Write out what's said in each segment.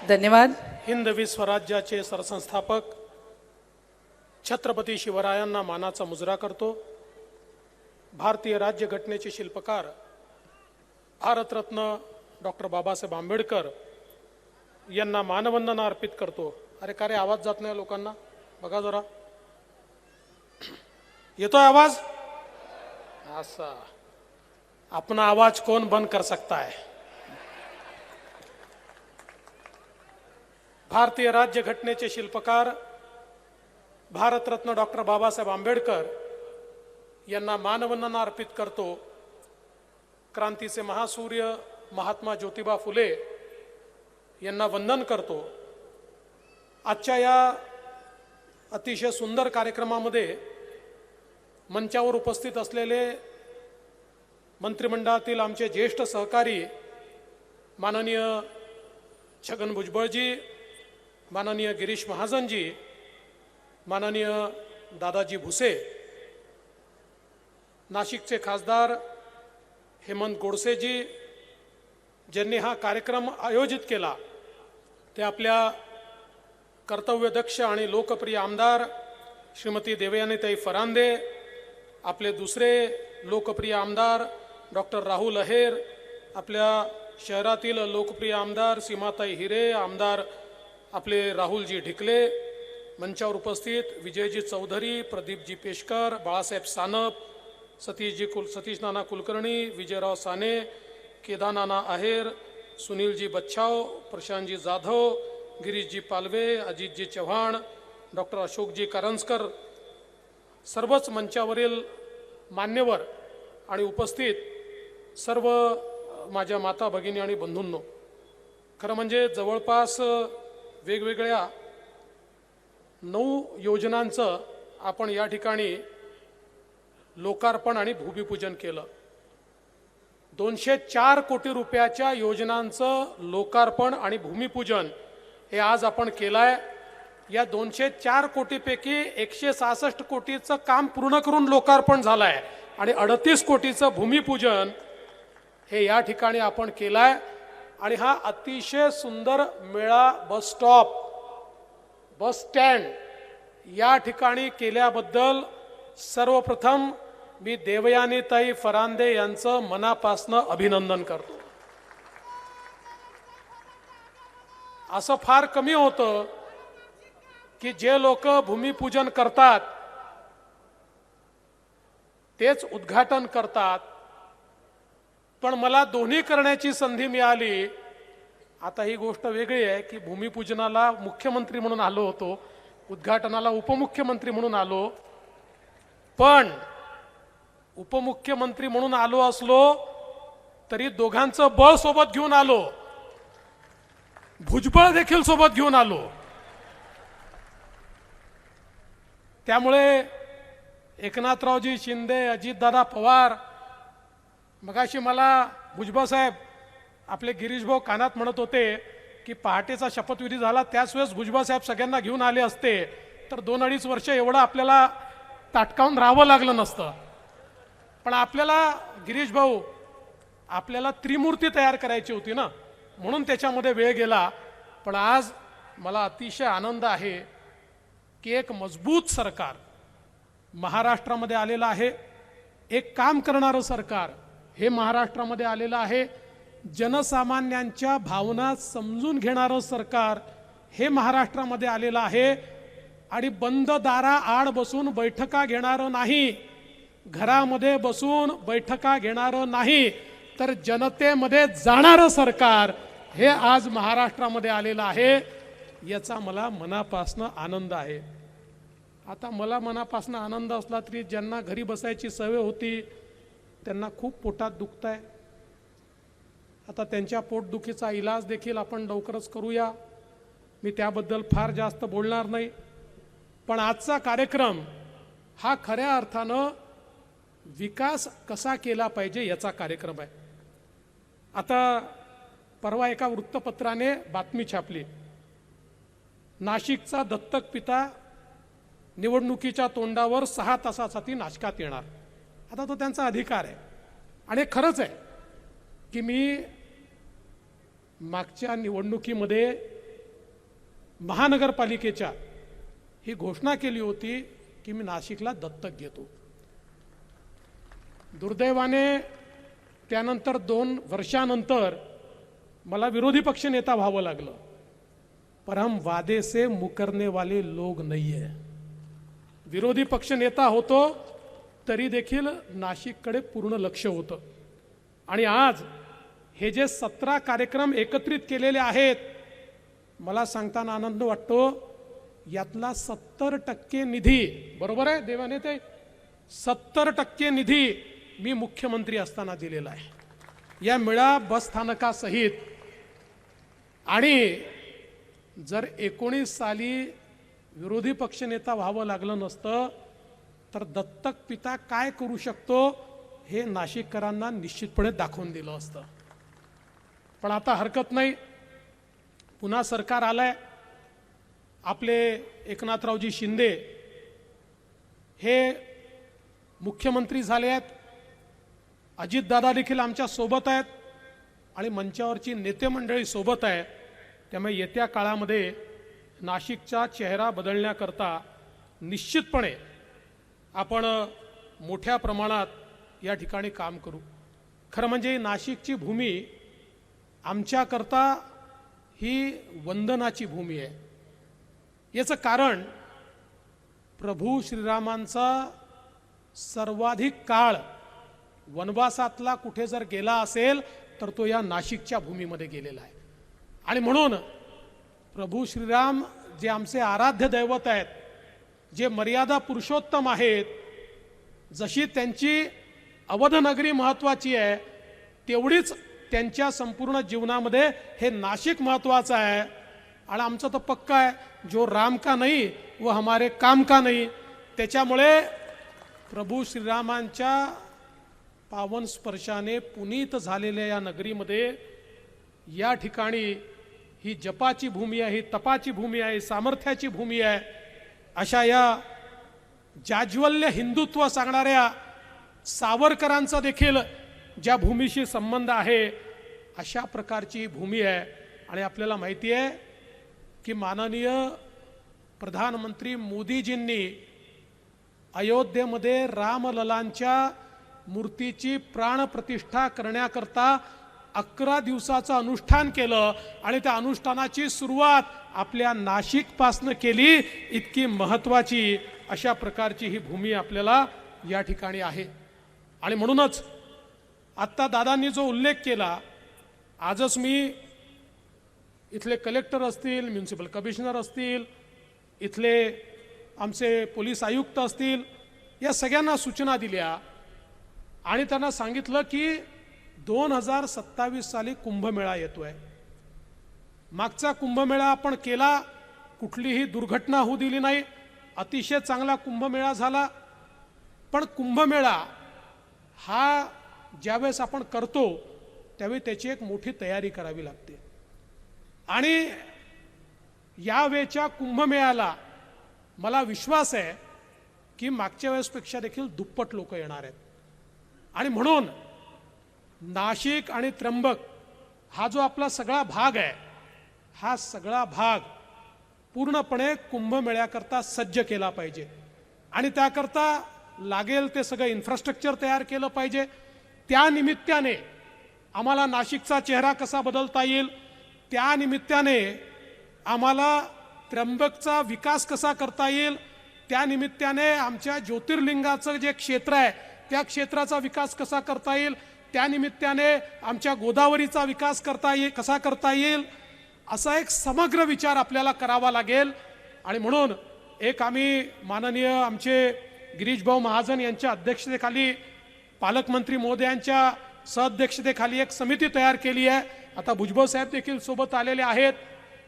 धन्यवाद. हिंदवी स्वराज्याचे सरसंस्थापक छत्रपती शिवरायांना मानाचा मुजरा करतो. भारतीय राज्यघटनेचे शिल्पकार भारतरत्न डॉक्टर बाबासाहेब आंबेडकर यांना मानवंदना अर्पित करतो. अरे का रे आवाज जात नाही लोकांना? बघा जरा, येतोय आवाज? असा अपना आवाज कौन बंद कर सकता है? भारतीय राज्यघटनेचे शिल्पकार भारतरत्न डॉक्टर बाबासाहेब आंबेडकर यांना मानवंदना अर्पित करतो. क्रांतीचे महासूर्य महात्मा ज्योतिबा फुले यांना वंदन करतो. आजच्या या अतिशय सुंदर कार्यक्रमामध्ये मंचावर उपस्थित असलेले मंत्रिमंडळातील आमचे ज्येष्ठ सहकारी माननीय छगन भुजबळजी, माननीय गिरीश महाजनजी, माननीय दादाजी भुसे, नाशिकचे खासदार हेमंत गोडसेजी ज्यांनी हा कार्यक्रम आयोजित केला, ते आपल्या कर्तव्यदक्ष आणि लोकप्रिय आमदार श्रीमती देवयानीताई फरांदे, आपले दुसरे लोकप्रिय आमदार डॉक्टर राहुल अहेर, आपल्या शहरातील लोकप्रिय आमदार सीमाताई हिरे, आमदार आपले राहुलजी ढिकले, मंचावर उपस्थित विजयजी चौधरी, प्रदीपजी पेशकर, बाळासाहेब सानप, सतीश नाना कुलकर्णी, विजयराव साने, केदारनाना आहेर, सुनीलजी बच्छाव, प्रशांतजी जाधव, गिरीशजी पालवे, अजितजी चव्हाण, डॉक्टर अशोकजी कारंजकर, सर्वच मंचावरील मान्यवर आणि उपस्थित सर्व माझ्या माता भगिनी आणि बंधूंनो, खरं म्हणजे जवळपास वेगवेगळ्या 9 योजनांचं आपण या ठिकाणी लोकार्पण आणि भूमिपूजन केलं. 204 कोटी रुपयाच्या योजनांचं लोकार्पण आणि भूमिपूजन हे आज आपण केलंय. या 204 कोटीपैकी 166 कोटीचं काम पूर्ण करून लोकार्पण झालंय आणि 38 कोटीचं भूमिपूजन हे या ठिकाणी आपण केलंय. आणि हा अतिशय सुंदर मेळा बस स्टॉप, बस स्टँड या ठिकाणी केल्याबद्दल सर्वप्रथम मी देवयानीताई फरांदे यांचं मनापासनं अभिनंदन करतो. असं फार कमी होतं की जे लोक भूमिपूजन करतात तेच उद्घाटन करतात, पण मला दोन्ही करण्याची संधी मिळाली. आता ही गोष्ट वेगळी आहे की भूमिपूजनाला मुख्यमंत्री म्हणून आलो होतो, उद्घाटनाला उपमुख्यमंत्री म्हणून आलो, पण उपमुख्यमंत्री म्हणून आलो असलो तरी दोघांचं बळ सोबत घेऊन आलो, भुजबळ देखील सोबत घेऊन आलो. त्यामुळे एकनाथरावजी शिंदे, अजितदादा पवार, मगाशी मला भुजबळ साहेब आपले गिरीश भाऊ कानात म्हणत होते की पहाटेचा शपथविधी झाला त्याच वेळेस भुजबळ साहेब सगळ्यांना घेऊन आले असते तर 2-2.5 वर्ष एवढं आपल्याला ताटकावून राहावं लागलं नसतं. पण आपल्याला गिरीश भाऊ, आपल्याला त्रिमूर्ती तयार करायची होती ना, म्हणून त्याच्यामध्ये वेळ गेला. पण आज मला अतिशय आनंद आहे की एक मजबूत सरकार महाराष्ट्रामध्ये आलेलं आहे, एक काम करणारं सरकार हे महाराष्ट्रामध्ये आलेलं आहे, जनसामान्यांच्या भावना समजून घेणारं सरकार हे महाराष्ट्रामध्ये आलेलं आहे. आणि बंद दाराआड बसून बैठका घेणारं नाही, घरामध्ये बसून बैठका घेणारं नाही, तर जनतेमध्ये जाणारं सरकार हे आज महाराष्ट्रामध्ये आलेलं आहे. याचा मला मनापासनं आनंद आहे. आता मला मनापासनं आनंद असला तरी ज्यांना घरी बसायची सवय होती त्यांना खूप पोटात दुखत आहे. आता त्यांच्या पोटदुखीचा इलाज देखील आपण लवकरच करूया. मी त्याबद्दल फार जास्त बोलणार नाही, पण आजचा कार्यक्रम हा खऱ्या अर्थानं विकास कसा केला पाहिजे याचा कार्यक्रम आहे. आता परवा एका वृत्तपत्राने बातमी छापली, नाशिकचा दत्तक पिता निवडणुकीच्या तोंडावर 6 तासासाठी नाशकात येणार. आता तो त्यांचा अधिकार आहे आणि खरंच आहे की मी मागच्या निवडणुकीमध्ये महानगरपालिकेच्या ही घोषणा केली होती की मी नाशिकला दत्तक घेतो। दुर्दैवाने त्यानंतर 2 वर्षानंतर मला विरोधी पक्ष नेता व्हावं लागलं, पर हम वादे से मुकरने वाले लोग नहीं है। विरोधी पक्ष नेता होतो तरी देखील नाशिककडे पूर्ण लक्ष होतं आणि आज हे जे 17 कार्यक्रम एकत्रित केलेले आहेत, मला सांगताना आनंद वाटतो, यातला 70% निधी, बरोबर आहे देवाने, ते 70% निधी मी मुख्यमंत्री असताना दिलेला आहे या मिळा बस स्थानकासहित। आणि जर 19 साली विरोधी पक्षनेता व्हावं लागलं नसतं तर दत्तक पिता काय करू शकतो हे नाशिककरांना निश्चितपणे दाखवून दिलं असतं। पण आता हरकत नाही, पुन्हा सरकार आलंय, आपले एकनाथरावजी शिंदे हे मुख्यमंत्री झाले आहेत, अजितदादा देखील आमच्या सोबत आहेत आणि मंचावरची नेते मंडळी सोबत आहे। त्यामुळे येत्या काळामध्ये नाशिकचा चेहरा बदलण्याकरता निश्चितपणे आपण मोठ्या प्रमाणात या ठिकाणी काम करू। खरं म्हणजे नाशिकची भूमी आमच्याकरता ही वंदनाची भूमी आहे। याचं कारण प्रभू श्रीरामांचा सर्वाधिक काळ वनवासातला कुठे जर गेला असेल तर तो या नाशिकच्या भूमीमध्ये गेलेला आहे। आणि म्हणून प्रभू श्रीराम जे आमचे आराध्य दैवत आहेत, जे मर्यादा पुरुषोत्तम आहेत, जशी त्यांची अवधनगरी महत्त्वाची आहे तेवढीच त्यांच्या संपूर्ण जीवनामध्ये हे नाशिक महत्त्वाचं आहे। आणि आमचं तर पक्का आहे, जो राम का नहीं वो हमारे काम का नहीं। त्याच्यामुळे प्रभू श्रीरामांच्या पावन स्पर्शाने पुनीत झालेल्या या नगरीमध्ये, या ठिकाणी ही जपाची भूमी आहे, ही तपाची भूमी आहे, सामर्थ्याची भूमी आहे, अशा या जाज्वल्य हिंदुत्व सांगणाऱ्या सावरकरांचा देखील ज्या भूमीशी संबंध आहे अशा प्रकारची भूमी आहे। आणि आपल्याला माहिती आहे की माननीय प्रधानमंत्री मोदीजींनी अयोध्येमध्ये रामललांच्या मूर्तीची प्राणप्रतिष्ठा करण्याकरता 11 दिवसाचं अनुष्ठान केलं आणि त्या अनुष्ठानाची सुरुवात आपल्या नाशिकपासून केली। इतकी महत्त्वाची अशा प्रकारची ही भूमी आपल्याला या ठिकाणी आहे। आणि म्हणूनच आत्ता दादांनी जो उल्लेख केला, आजच मी इथले कलेक्टर असतील, म्युनिसिपल कमिशनर असतील, इथले आमचे पोलीस आयुक्त असतील, या सगळ्यांना सूचना दिल्या आणि त्यांना सांगितलं की 2027 साली कुंभमेळा येतोय। मागचा कुंभमेळा आपण केला, कुठलीही दुर्घटना होऊ दिली नाही, अतिशय चांगला कुंभमेळा झाला। पण कुंभमेळा हा ज्यावेळेस आपण करतो त्यावेळी त्याची एक मोठी तयारी करावी लागते आणि यावेळच्या कुंभमेळ्याला मला विश्वास आहे की मागच्या वेळेसपेक्षा देखील दुप्पट लोक येणार आहेत। आणि म्हणून नाशिक आणि त्र्यंबक हा जो आपला सगळा भाग आहे, हा सगळा भाग पूर्णपणे कुंभमेळ्याकरता सज्ज केला पाहिजे आणि त्याकरता लागेल ते सगळं इन्फ्रास्ट्रक्चर तयार केलं पाहिजे। त्या निमित्ताने आम्हाला नाशिकचा चेहरा कसा बदलता येईल, त्या निमित्ताने आम्हाला त्र्यंबकचा विकास कसा करता येईल, त्या निमित्ताने आमच्या ज्योतिर्लिंगाचं जे क्षेत्र आहे त्या क्षेत्राचा विकास कसा करता येईल, त्या निमित्ताने आमच्या गोदावरीचा विकास कसा करता येईल, असा एक समग्र विचार आपल्याला करावा लागेल। आणि म्हणून एक आम्ही माननीय आमचे गिरीश भाऊ महाजन यांच्या अध्यक्षतेखाली, पालकमंत्री महोदयांच्या सहअध्यक्षतेखाली एक समिती तयार केली आहे। आता भुजबळ साहेब देखील सोबत आलेले आहेत।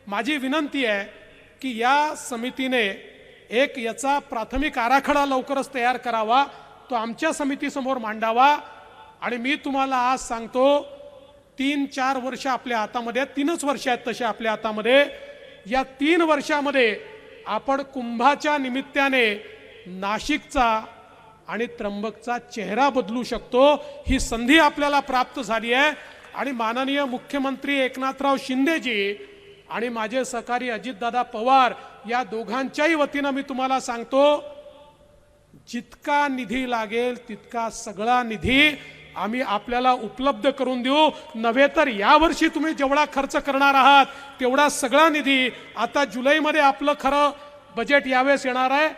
माझी विनंती आहे की या समितीने एक याचा प्राथमिक आराखडा लवकरच तयार करावा, तो आमच्या समितीसमोर मांडावा। आणि मी तुम्हाला आज सांगतो, 3-4 वर्ष आपल्या हातामध्ये, 3च वर्ष आहेत तसे आपल्या हातामध्ये, या 3 वर्षामध्ये आपण कुंभाच्या निमित्ताने नाशिकचा आणि त्र्यंबकचा चेहरा बदलू शकतो। ही संधी आपल्याला प्राप्त झाली आहे आणि माननीय मुख्यमंत्री एकनाथराव शिंदेजी आणि माझे सहकारी अजितदादा पवार या दोघांच्याही वतीनं मी तुम्हाला सांगतो, जितका निधी लागेल तितका सगळा निधी आम्ही आपल्याला उपलब्ध करून देऊ. नव्हे तर यावर्षी तुम्ही जेवढा खर्च करणार आहात तेवढा सगळा निधी आता जुलैमध्ये आपलं खरं बजेट यावेळेस येणार आहे.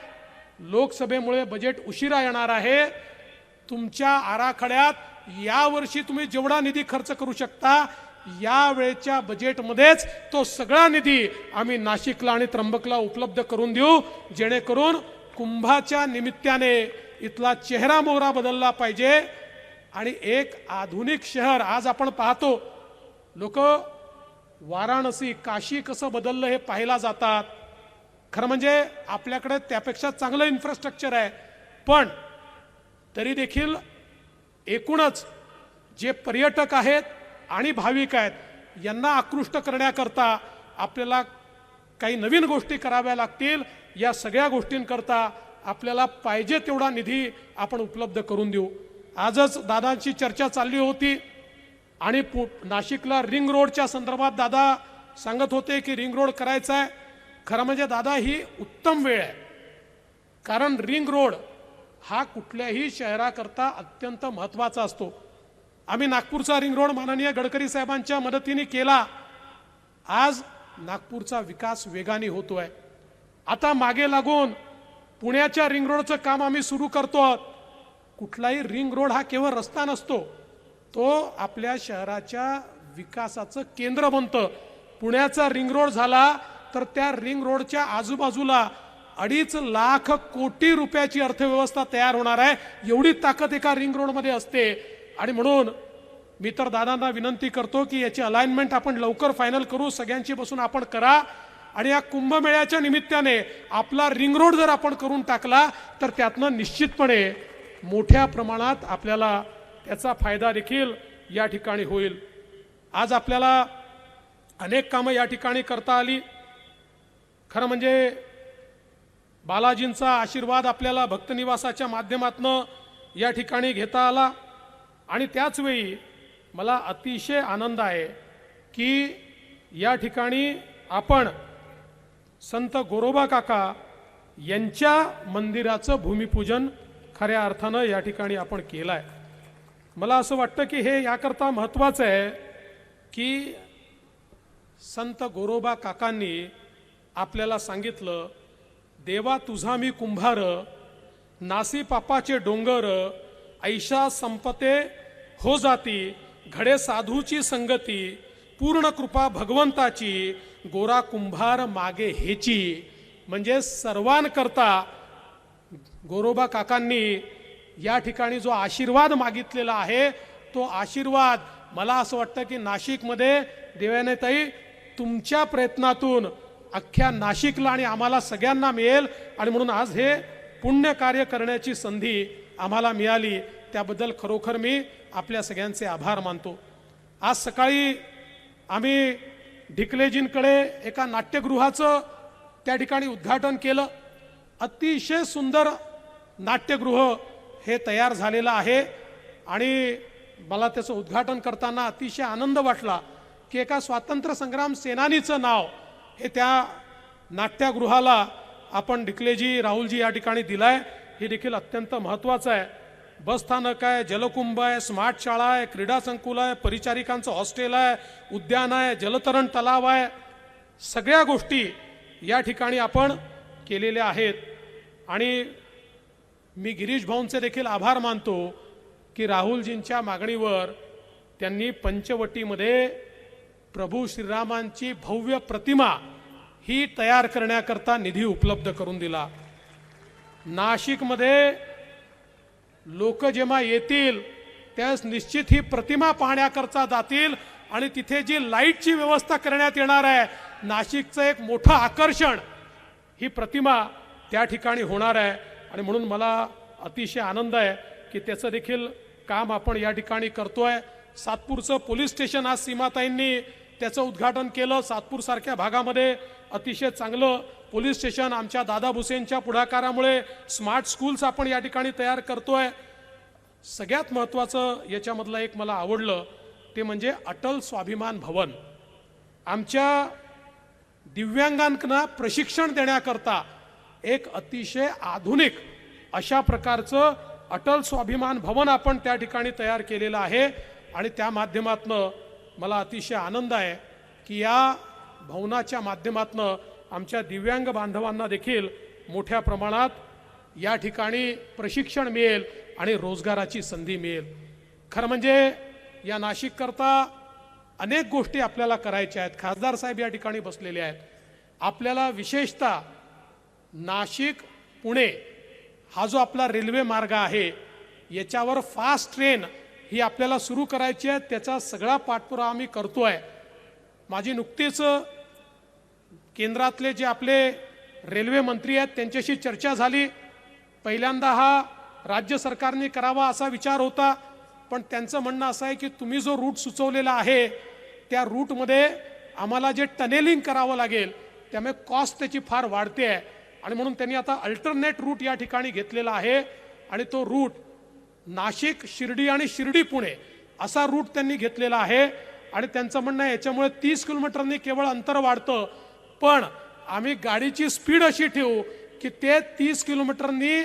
लोकसभेमुळे बजेट उशिरा येणार आहे. तुमच्या आराखड्यात यावर्षी तुम्ही जेवढा निधी खर्च करू शकता यावेळेच्या बजेटमध्येच तो सगळा निधी आम्ही नाशिकला आणि त्र्यंबकला उपलब्ध करून देऊ, जेणेकरून कुंभाच्या निमित्ताने इथला चेहरा मोहरा बदलला पाहिजे आणि एक आधुनिक शहर. आज आपण पाहतो लोक वाराणसी काशी कसं बदललं हे पाहायला जातात. खरं म्हणजे आपल्याकडे त्यापेक्षा चांगलं इन्फ्रास्ट्रक्चर आहे, पण तरी देखील एकूणच जे पर्यटक आहेत आणि भाविक आहेत यांना आकृष्ट करण्याकरता आपल्याला काही नवीन गोष्टी कराव्या लागतील. या सगळ्या गोष्टींकरता आपल्याला पाहिजे तेवढा निधी आपण उपलब्ध करून देऊ. आजच दादांची चर्चा चालली होती आणि नाशिकला रिंग रोडच्या संदर्भात दादा सांगत होते की रिंग रोड करायचा आहे. खरं म्हणजे दादा ही उत्तम वेळ आहे, कारण रिंग रोड हा कुठल्याही शहराकरता अत्यंत महत्त्वाचा असतो. आम्ही नागपूरचा रिंग रोड माननीय गडकरी साहेबांच्या मदतीने केला. आज नागपूरचा विकास वेगाने होतोय. आता मागे लागून पुण्याच्या रिंग रोडचं काम आम्ही सुरू करतो. कुठलाही रिंग रोड हा केवळ रस्ता नसतो, तो आपल्या शहराच्या विकासाचं केंद्र बनतं. पुण्याचा रिंग रोड झाला तर त्या रिंग रोडच्या आजूबाजूला 2.5 लाख कोटी रुपयाची अर्थव्यवस्था तयार होणार आहे. एवढी ताकद एका रिंग रोडमध्ये असते. आणि म्हणून मी तर दादांना विनंती करतो की याची अलाइनमेंट आपण लवकर फायनल करू, सगळ्यांची बसून आपण करा. आणि या कुंभमेळ्याच्या निमित्ताने आपला रिंग रोड जर आपण करून टाकला तर त्यातनं निश्चितपणे मोठ्या प्रमाणात आपल्याला त्याचा फायदा देखील या ठिकाणी होईल. आज आपल्याला अनेक कामं या ठिकाणी करता आली. खरं म्हणजे बालाजींचा आशीर्वाद आपल्याला भक्तनिवासाच्या माध्यमातून या ठिकाणी घेता आला. आणि त्याच वेळी मला अतिशय आनंद आहे की या ठिकाणी आपण संत गोरोबा काका यांच्या मंदिराचं भूमिपूजन खऱ्या अर्थानं या ठिकाणी आपण केलं आहे. मला असं वाटतं की हे याकरता महत्त्वाचं आहे की संत गोरोबा काकांनी आपल्याला सांगितलं, देवा तुझा मी कुंभार, नासी पापाचे डोंगर, ऐशा संपते हो जाती, घडे साधूची संगती, पूर्ण कृपा भगवंताची, गोरा कुंभार मागे हेची. म्हणजे सर्वांकरता गोरोबा काकांनी या ठिकाणी जो आशीर्वाद मागितलेला आहे तो आशीर्वाद मला असं वाटतं की नाशिकमध्ये देवानेताई तुमच्या प्रयत्नातून अख्ख्या नाशिकला आणि आम्हाला सगळ्यांना मिळेल. आणि म्हणून आज हे पुण्य कार्य करण्याची संधी आम्हाला मिळाली, त्याबद्दल खरोखर मी आपल्या सगळ्यांचे आभार मानतो. आज सकाळी आम्ही ढिकलेजींकडे एका नाट्यगृहाचं त्या ठिकाणी उद्घाटन केलं. अतिशय सुंदर नाट्यगृह हे तयार झालेलं आहे आणि मला त्याचं उद्घाटन करताना अतिशय आनंद वाटला की एका स्वातंत्र्य संग्राम सेनानीचं नाव हे त्या नाट्यगृहाला आपण ढिकलेजी राहुलजी या ठिकाणी दिलाय. हे देखील अत्यंत महत्त्वाचं आहे. बसस्थानक आहे, जलकुंभ आहे, स्मार्ट शाळा आहे, क्रीडा संकुल आहे, परिचारिकांचं हॉस्टेल आहे, उद्यान आहे, जलतरण तलाव आहे. सगळ्या गोष्टी या ठिकाणी आपण केलेल्या आहेत. आणि मी गिरीश भाऊंचे देखील आभार मानतो की राहुलजींच्या मागणीवर त्यांनी पंचवटीमध्ये प्रभू श्रीरामांची भव्य प्रतिमा ही तयार करण्याकरता निधी उपलब्ध करून दिला. नाशिकमध्ये लोक जेव्हा येतील त्यास निश्चित ही प्रतिमा पाहण्याकरता जातील आणि तिथे जी लाईटची व्यवस्था करण्यात येणार आहे, नाशिकचं एक मोठं आकर्षण ही प्रतिमा त्या ठिकाणी होणार आहे. आणि म्हणून मला अतिशय आनंद आहे की त्याचं देखील काम आपण या ठिकाणी करतोय. सातपूरचं पोलीस स्टेशन आज सीमाताईंनी त्याचं उद्घाटन केलं. सातपूरसारख्या भागामध्ये अतिशय चांगलं पोलीस स्टेशन आमच्या दादा भुसेंच्या पुढाकारामुळे स्मार्ट स्कूल्स आपण या ठिकाणी तयार करतोय. सगळ्यात महत्त्वाचं याच्यामधलं एक मला आवडलं ते म्हणजे अटल स्वाभिमान भवन. आमच्या दिव्यांगांना प्रशिक्षण देण्याकरता एक अतिशय आधुनिक अशा प्रकारचं अटल स्वाभिमान भवन आपण त्या ठिकाणी तयार केलेलं आहे आणि त्या माध्यमातनं मला अतिशय आनंद आहे की या भवनाच्या माध्यमातनं आमच्या दिव्यांग बांधवांना देखील मोठ्या प्रमाणात या ठिकाणी प्रशिक्षण मिळेल आणि रोजगाराची संधी मिळेल। खरं म्हणजे या नाशिककरता अनेक गोष्टी आपल्याला करायच्या आहेत। खासदार साहेब या ठिकाणी बसलेले आहेत। आपल्याला विशेषतः नाशिक पुणे हा जो आपला रेल्वे मार्ग आहे याच्यावर फास्ट ट्रेन ही आपल्याला सुरू करायची आहे। त्याचा सगळा पाठपुरावा आम्ही करतोय। माझी नुकतीच केंद्रातले जे आपले रेल्वे मंत्री आहेत त्यांच्याशी चर्चा झाली। पहिल्यांदा हा राज्य सरकारने करावा असा विचार होता, पण त्यांचं म्हणणं असं आहे की तुम्ही जो रूट सुचवलेला आहे त्या रूटमध्ये आम्हाला जे टनेलिंग करावं लागेल त्यामुळे कॉस्ट त्याची फार वाढते आहे आणि म्हणून त्यांनी आता अल्टरनेट रूट या ठिकाणी घेतलेला आहे आणि तो रूट नाशिक शिर्डी आणि शिर्डी पुणे असा रूट त्यांनी घेतलेला आहे आणि त्यांचं म्हणणं आहे याच्यामुळे 30 किलोमीटरनी केवळ अंतर वाढतं, पण आम्ही गाडीची स्पीड अशी ठेवू की ते 30 किलोमीटरनी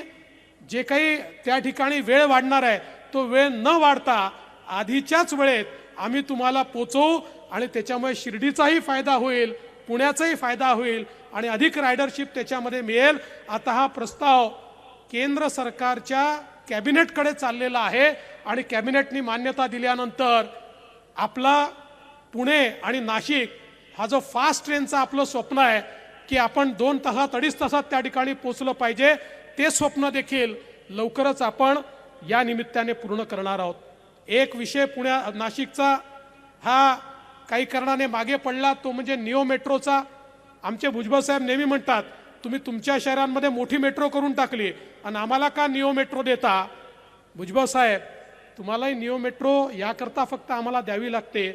जे काही त्या ठिकाणी वेळ वाढणार आहे तो वेळ न वाढता आधीच्याच वेळेत आम्ही तुम्हाला पोचवू आणि त्याच्यामुळे शिर्डीचाही फायदा होईल, पुण्याचाही फायदा होईल आणि अधिक रायडरशिप त्याच्यामध्ये मिळेल। आता हा प्रस्ताव केंद्र सरकारच्या कॅबिनेटकडे चाललेला आहे आणि कॅबिनेटनी मान्यता दिल्यानंतर आपला पुणे आणि नाशिक हा जो फास्ट ट्रेनचा आपलं स्वप्न आहे की आपण 2 तासात 2.5 तासात त्या ठिकाणी पोहोचलं पाहिजे, ते स्वप्न देखील लवकरच आपण या निमित्ताने पूर्ण करणार आहोत। एक विषय नाशिकचा हा काही कारणाने मागे पडला तो म्हणजे निओ मेट्रोचा। आमचे भुजबळ साहेब नेहमी म्हणतात तुम्ही तुमच्या शहरांमध्ये मोठी मेट्रो करून टाकली आणि आम्हाला का निओ मेट्रो देता? भुजबळ साहेब तुम्हालाही निओ मेट्रो याकरता फक्त आम्हाला द्यावी लागते,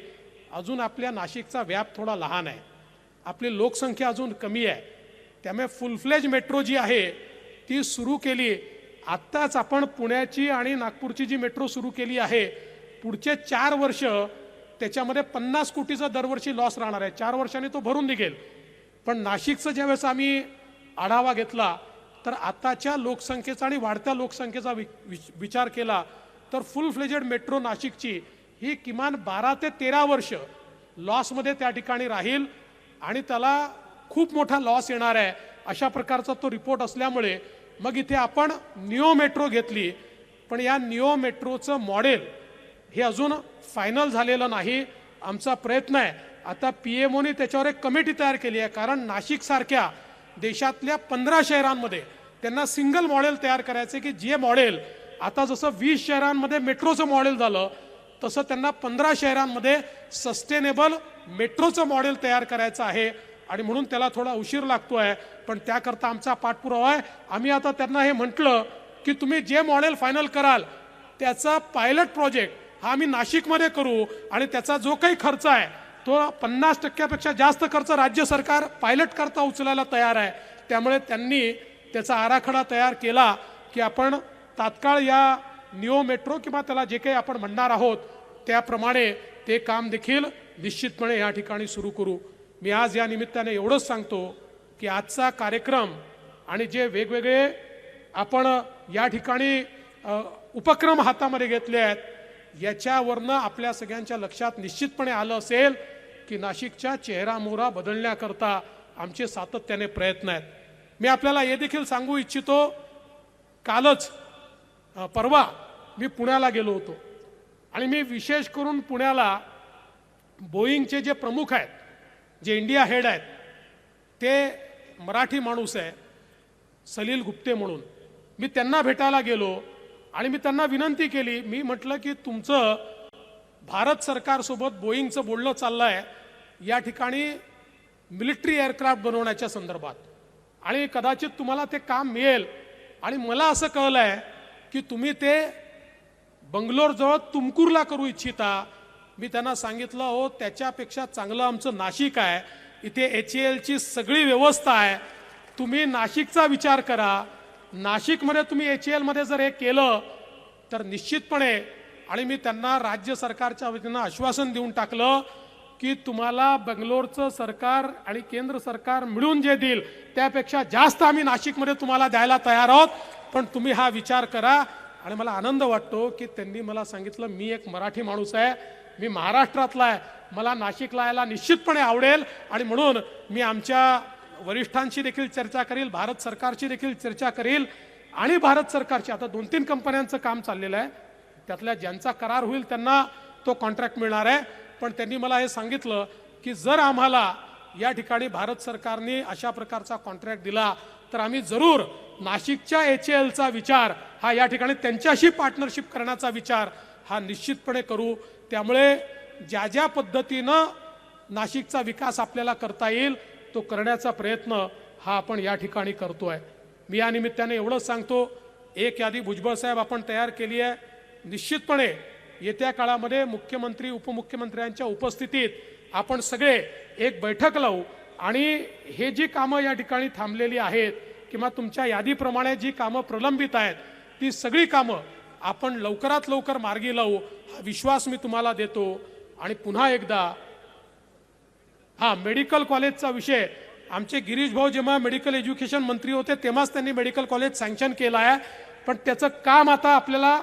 अजून आपल्या नाशिकचा व्याप थोडा लहान आहे, आपली लोकसंख्या अजून कमी आहे, त्यामुळे फुल फ्लेज मेट्रो जी आहे ती सुरू केली। आत्ताच आपण पुण्याची आणि नागपूरची जी मेट्रो सुरू केली आहे पुढचे 4 वर्ष त्याच्यामध्ये 50 कोटीचा दरवर्षी लॉस राहणार आहे। 4 वर्षांनी तो भरून निघेल, पण नाशिकचं ज्यावेळेस आम्ही आढावा घेतला तर आताच्या लोकसंख्येचा आणि वाढत्या लोकसंख्येचा विचार केला तर फुल फ्लेजेड मेट्रो नाशिकची ही किमान 12 ते 13 वर्ष लॉसमध्ये त्या ठिकाणी राहील आणि त्याला खूप मोठा लॉस येणार आहे अशा प्रकारचा तो रिपोर्ट असल्यामुळे मग इथे आपण निओ मेट्रो घेतली। पण या निओ मेट्रोचं मॉडेल हे अजून फायनल झालेलं नाही। आमचा प्रयत्न आहे आता पीएमओने त्याच्यावर एक कमिटी तयार केली आहे, कारण नाशिकसारख्या देशातल्या 15 शहरांमध्ये त्यांना सिंगल मॉडेल तयार करायचे की जे मॉडेल आता जसं 20 शहरांमध्ये मेट्रोचं मॉडेल झालं तसं त्यांना 15 शहरांमध्ये सस्टेनेबल मेट्रोचं मॉडेल तयार करायचं आहे आणि म्हणून त्याला थोडा उशीर लागतोय, पण त्याकरता आमचा पाठपुरावा आहे। आम्ही आता त्यांना हे म्हटलं की तुम्ही जे मॉडेल फायनल कराल त्याचा पायलट प्रोजेक्ट हा आम्ही नाशिकमध्ये करू आणि त्याचा जो काही खर्च आहे तो 50% जास्त खर्च राज्य सरकार पायलट करता उचलायला तयार आहे। त्यामुळे त्यांनी त्याचा आराखडा तयार केला की आपण तात्काळ या निओ मेट्रो किंवा त्याला जे काही आपण म्हणणार आहोत त्याप्रमाणे ते काम देखील निश्चितपणे या ठिकाणी सुरू करू। मी आज या निमित्ताने एवढंच सांगतो की आजचा कार्यक्रम आणि जे वेगवेगळे आपण या ठिकाणी उपक्रम हातामध्ये घेतले आहेत याच्यावरनं आपल्या सगळ्यांच्या लक्षात निश्चितपणे आलं असेल की नाशिकच्या चेहरामोहरा बदलण्याकरता आमचे सातत्याने प्रयत्न आहेत। मी आपल्याला हे देखील सांगू इच्छितो, कालच परवा मी पुण्याला गेलो होतो आणि मी विशेष करून पुण्याला बोईंगचे जे प्रमुख आहेत, जे इंडिया हेड आहेत, ते मराठी माणूस आहे सलील गुप्ते म्हणून, मी त्यांना भेटायला गेलो आणि मी त्यांना विनंती केली। मी म्हटलं की तुमचं भारत सरकारसोबत बोईंगचं बोलणं चाललं आहे या ठिकाणी मिलिटरी एअरक्राफ्ट बनवण्याच्या संदर्भात आणि कदाचित तुम्हाला ते काम मिळेल आणि मला असं कळलं आहे की तुम्ही ते बंगलोरजवळ तुमकुरला करू इच्छिता। मी त्यांना सांगितलं हो त्याच्यापेक्षा चांगलं आमचं नाशिक आहे, इथे HALची सगळी व्यवस्था आहे, तुम्ही नाशिकचा विचार करा। नाशिकमध्ये तुम्ही HALमध्ये जर हे केलं तर निश्चितपणे, आणि मी त्यांना राज्य सरकारच्या वतीनं आश्वासन देऊन टाकलं की तुम्हाला बेंगलोरचं सरकार आणि केंद्र सरकार मिळून जे देईल त्यापेक्षा जास्त आम्ही नाशिकमध्ये तुम्हाला द्यायला तयार आहोत, पण तुम्ही हा विचार करा. आणि मला आनंद वाटतो की त्यांनी मला सांगितलं मी एक मराठी माणूस आहे, मी महाराष्ट्रातला आहे, मला नाशिकला यायला निश्चितपणे आवडेल आणि म्हणून मी आमच्या वरिष्ठांशी देखील चर्चा करील, भारत सरकारशी देखील चर्चा करील आणि भारत सरकारची आता 2-3 कंपन्यांचं काम चाललेलं आहे, त्यातल्या ज्यांचा करार होईल त्यांना तो कॉन्ट्रॅक्ट मिळणार आहे. पण त्यांनी मला हे सांगितलं की जर आम्हाला या ठिकाणी भारत सरकारने अशा प्रकारचा कॉन्ट्रॅक्ट दिला तर आम्ही जरूर नाशिकच्या HALचा विचार हा या ठिकाणी त्यांच्याशी पार्टनरशिप करण्याचा विचार हा निश्चितपणे करू. त्यामुळे ज्या ज्या पद्धतीनं नाशिकचा विकास आपल्याला करता येईल तो करण्याचा प्रयत्न हा आपण या ठिकाणी करतोय. मी या निमित्ताने एवढंच सांगतो, एक यादी भुजबळ साहेब आपण तयार केली आहे. निश्चितपणे येत्या काळामध्ये मुख्यमंत्री उपमुख्यमंत्र्यांच्या उपस्थितीत आपण सगळे एक बैठक लावू आणि हे जी कामं या ठिकाणी थांबलेली आहेत किंवा तुमच्या यादीप्रमाणे जी कामं प्रलंबित आहेत ती सगळी कामं आपण लवकरात लवकर मार्गी लावू हा विश्वास मी तुम्हाला देतो. आणि पुन्हा एकदा मेडिकल कॉलेजचा विषय, आमचे गिरीश भाऊ जेव्हा मेडिकल एज्युकेशन मंत्री होते तेव्हाच त्यांनी मेडिकल कॉलेज सँक्शन केलं आहे, पण त्याचं काम आता आपल्याला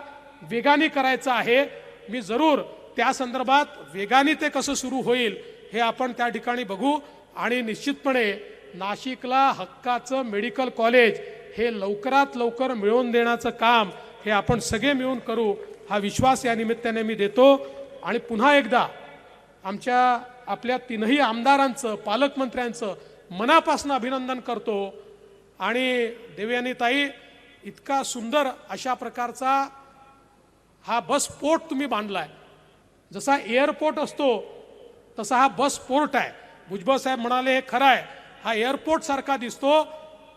वेगाने करायचं आहे. मी जरूर त्या संदर्भात वेगाने ते कसं सुरू होईल हे आपण त्या ठिकाणी बघू आणि निश्चितपणे नाशिकला हक्काचं मेडिकल कॉलेज हे लवकरात लवकर मिळवून देण्याचं काम हे आपण सगळे मिळून करू हा विश्वास या निमित्ताने मी देतो. आणि पुन्हा एकदा आपल्या 3ही आमदारांचं पालकमंत्र्यांचं मनापासून अभिनंदन करतो. आणि देवयानीताई इतका सुंदर अशा प्रकारचा हा बस पोर्ट तुम्ही बांधलाय, जसा एअरपोर्ट असतो तसा हा बस पोर्ट आहे. भुजबळ साहेब म्हणाले हे खरं आहे, हा एअरपोर्ट सारखा दिसतो.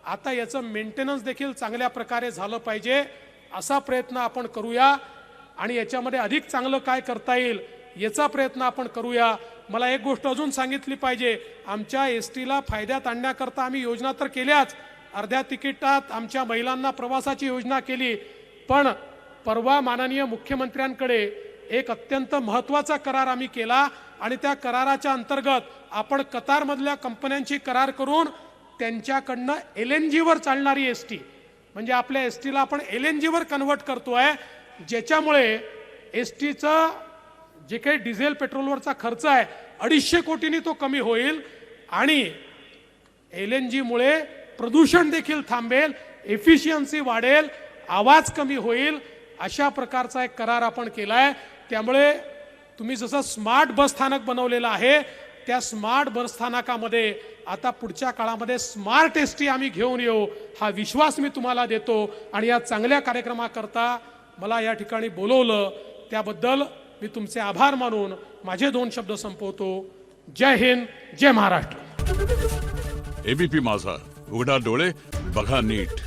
आता याचं मेंटेनन्स देखील चांगल्या प्रकारे झालं पाहिजे असा प्रयत्न आपण करूया आणि याच्यामध्ये अधिक चांगलं काय करता येईल याचा प्रयत्न आपण करूया. मला एक गोष्ट अजून सांगितली पाहिजे, आमच्या STला फायद्यात आणण्याकरता आम्ही योजना तर केल्याच, अर्ध्या तिकिटात आमच्या महिलांना प्रवासाची योजना केली, पण परवा माननीय मुख्यमंत्र्यांकडे एक अत्यंत महत्त्वाचा करार आम्ही केला आणि त्या कराराच्या अंतर्गत आपण कतारमधल्या कंपन्यांची करार करून त्यांच्याकडनं LNGवर चालणारी ST म्हणजे आपल्या STला आपण LNGवर कन्वर्ट करतोय, ज्याच्यामुळे STचं जे काही डिझेल पेट्रोलवरचा खर्च आहे 250 कोटींनी तो कमी होईल आणि LNGमुळे प्रदूषण देखील थांबेल, एफिशियन्सी वाढेल, आवाज कमी होईल, अशा प्रकारचा एक करार आपण केलाय. त्यामुळे तुम्ही जसं स्मार्ट बस स्थानक बनवलेलं आहे त्या स्मार्ट बस स्थानकामध्ये आता पुढच्या काळामध्ये स्मार्ट ST आम्ही घेऊन येऊ हा विश्वास मी तुम्हाला देतो. आणि या चांगल्या कार्यक्रमाकरता मला या ठिकाणी बोलवलं त्याबद्दल मी तुमचे आभार मानून माझे 2 शब्द संपवतो. जय हिंद, जय महाराष्ट्र. ABP माझा, उघडा डोळे बघा नीट.